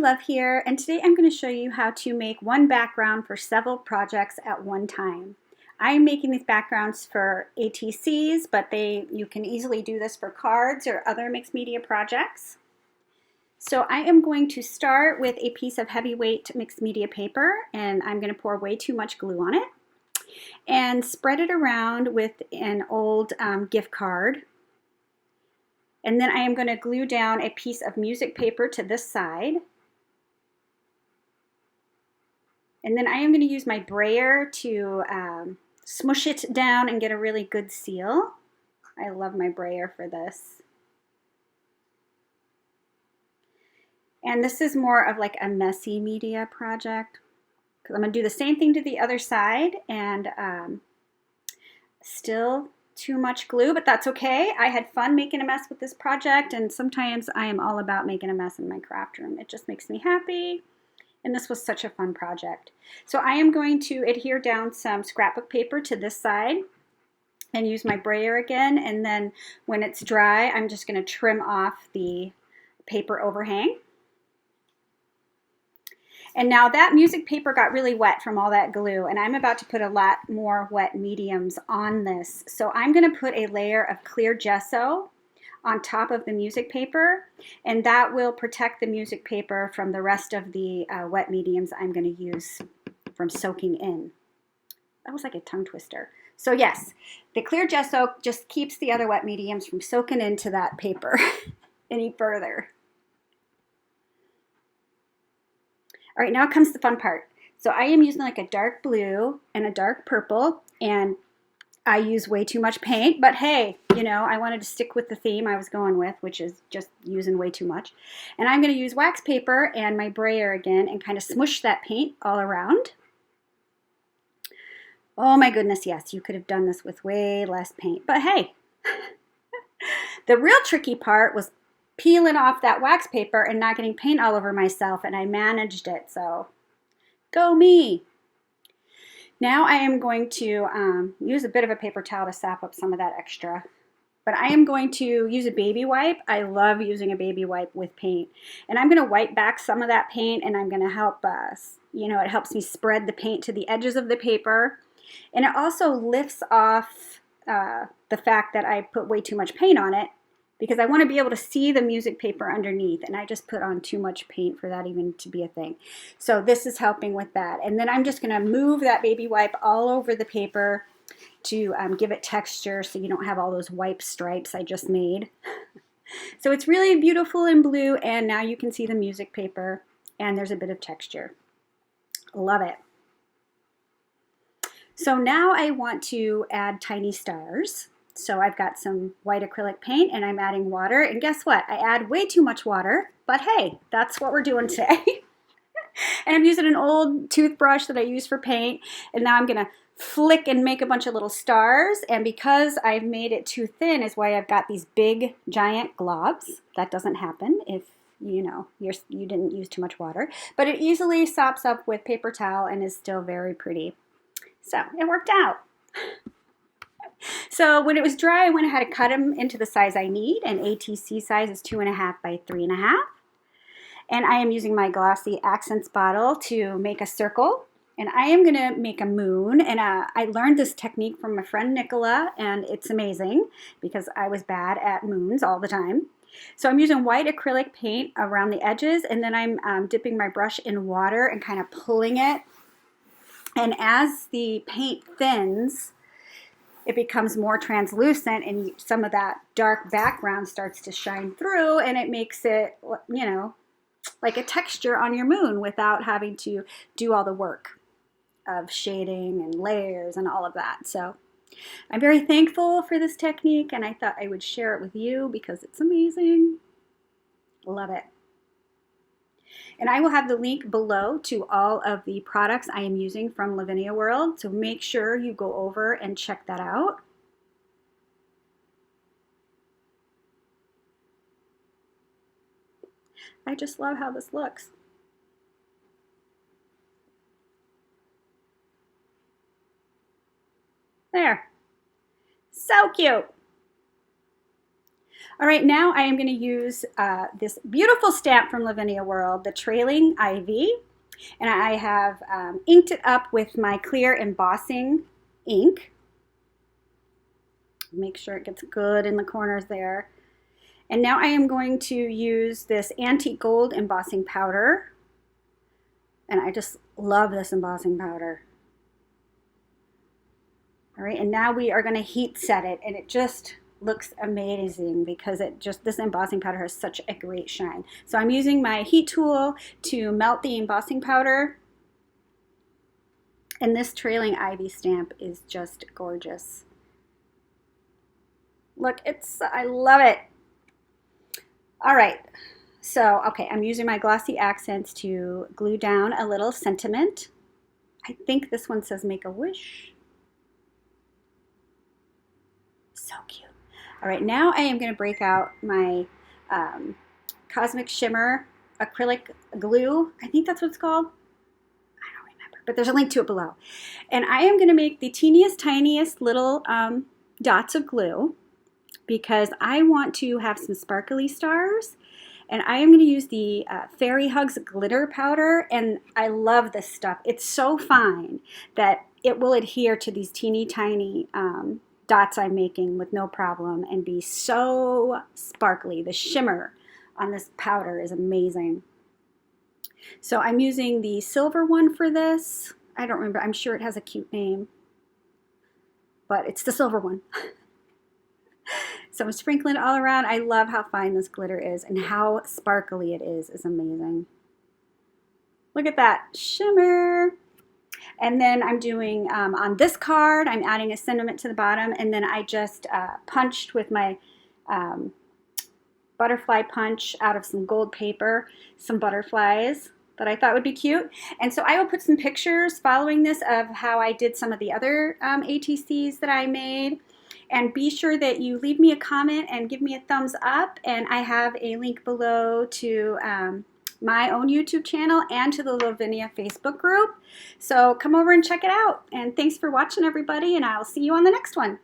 Love here, and today I'm going to show you how to make one background for several projects at one time. I'm making these backgrounds for ATCs, but you can easily do this for cards or other mixed media projects. So I am going to start with a piece of heavyweight mixed media paper, and I'm going to pour way too much glue on it and spread it around with an old gift card. And then I am going to glue down a piece of music paper to this side. And then I am going to use my brayer to smush it down and get a really good seal. I love my brayer for this. And this is more of like a messy media project, because I'm going to do the same thing to the other side, and still too much glue, but that's okay. I had fun making a mess with this project, and sometimes I am all about making a mess in my craft room. It just makes me happy, and this was such a fun project. So I am going to adhere down some scrapbook paper to this side and use my brayer again, and then when it's dry, I'm just going to trim off the paper overhang. And now that music paper got really wet from all that glue, and I'm about to put a lot more wet mediums on this. So I'm going to put a layer of clear gesso on top of the music paper, and that will protect the music paper from the rest of the wet mediums I'm going to use from soaking in. That was like a tongue twister. So yes, the clear gesso just keeps the other wet mediums from soaking into that paper any further. All right, now comes the fun part. So I am using like a dark blue and a dark purple, and I use way too much paint, but hey, you know, I wanted to stick with the theme I was going with, which is just using way too much. And I'm going to use wax paper and my brayer again and kind of smush that paint all around. Oh my goodness, yes, you could have done this with way less paint, but hey, the real tricky part was peeling off that wax paper and not getting paint all over myself, and I managed it, so go me. Now I am going to use a bit of a paper towel to sap up some of that extra, but I am going to use a baby wipe. I love using a baby wipe with paint, and I'm going to wipe back some of that paint, and I'm going to help us, you know, it helps me spread the paint to the edges of the paper, and it also lifts off the fact that I put way too much paint on it, because I want to be able to see the music paper underneath, and I just put on too much paint for that even to be a thing. So this is helping with that. And then I'm just going to move that baby wipe all over the paper to give it texture so you don't have all those wipe stripes I just made. So it's really beautiful in blue, and now you can see the music paper, and there's a bit of texture. Love it. So now I want to add tiny stars. So I've got some white acrylic paint, and I'm adding water, and guess what? I add way too much water, but hey, that's what we're doing today. And I'm using an old toothbrush that I use for paint, and now I'm gonna flick and make a bunch of little stars, and because I've made it too thin is why I've got these big giant globs. That doesn't happen if you know you didn't use too much water, but it easily sops up with paper towel and is still very pretty. So it worked out. So when it was dry, I went ahead and cut them into the size I need. An ATC size is 2.5 by 3.5. And I am using my glossy accents bottle to make a circle. And I am going to make a moon. And I learned this technique from my friend Nicola, and it's amazing because I was bad at moons all the time. So I'm using white acrylic paint around the edges, and then I'm dipping my brush in water and kind of pulling it. And as the paint thins, it becomes more translucent, and some of that dark background starts to shine through, and it makes it, you know, like a texture on your moon without having to do all the work of shading and layers and all of that. So I'm very thankful for this technique, and I thought I would share it with you because it's amazing. Love it. And I will have the link below to all of the products I am using from Lavinia World, so make sure you go over and check that out. I just love how this looks. There. So cute. All right, now I am going to use this beautiful stamp from Lavinia World, the Trailing Ivy. And I have inked it up with my clear embossing ink. Make sure it gets good in the corners there. And now I am going to use this antique gold embossing powder. And I just love this embossing powder. All right, and now we are going to heat set it, and it just looks amazing because this embossing powder has such a great shine. So I'm using my heat tool to melt the embossing powder. And this Trailing Ivy stamp is just gorgeous. Look, I love it. All right, so, okay, I'm using my glossy accents to glue down a little sentiment. I think this one says make a wish. So cute. All right, now I am going to break out my Cosmic Shimmer acrylic glue. I think that's what it's called. I don't remember, but there's a link to it below. And I am going to make the teeniest, tiniest little dots of glue because I want to have some sparkly stars. And I am going to use the Fairy Hugs glitter powder, and I love this stuff. It's so fine that it will adhere to these teeny tiny dots I'm making with no problem and be so sparkly. The shimmer on this powder is amazing. So I'm using the silver one for this. I don't remember. I'm sure it has a cute name, but it's the silver one. So I'm sprinkling it all around. I love how fine this glitter is, and how sparkly it is amazing. Look at that shimmer. And then I'm doing, on this card, I'm adding a sentiment to the bottom, and then I just punched with my butterfly punch out of some gold paper, some butterflies that I thought would be cute. And so I will put some pictures following this of how I did some of the other ATCs that I made. And be sure that you leave me a comment and give me a thumbs up. And I have a link below to my own YouTube channel and to the Lavinia Facebook group. So come over and check it out. And thanks for watching, everybody, and I'll see you on the next one.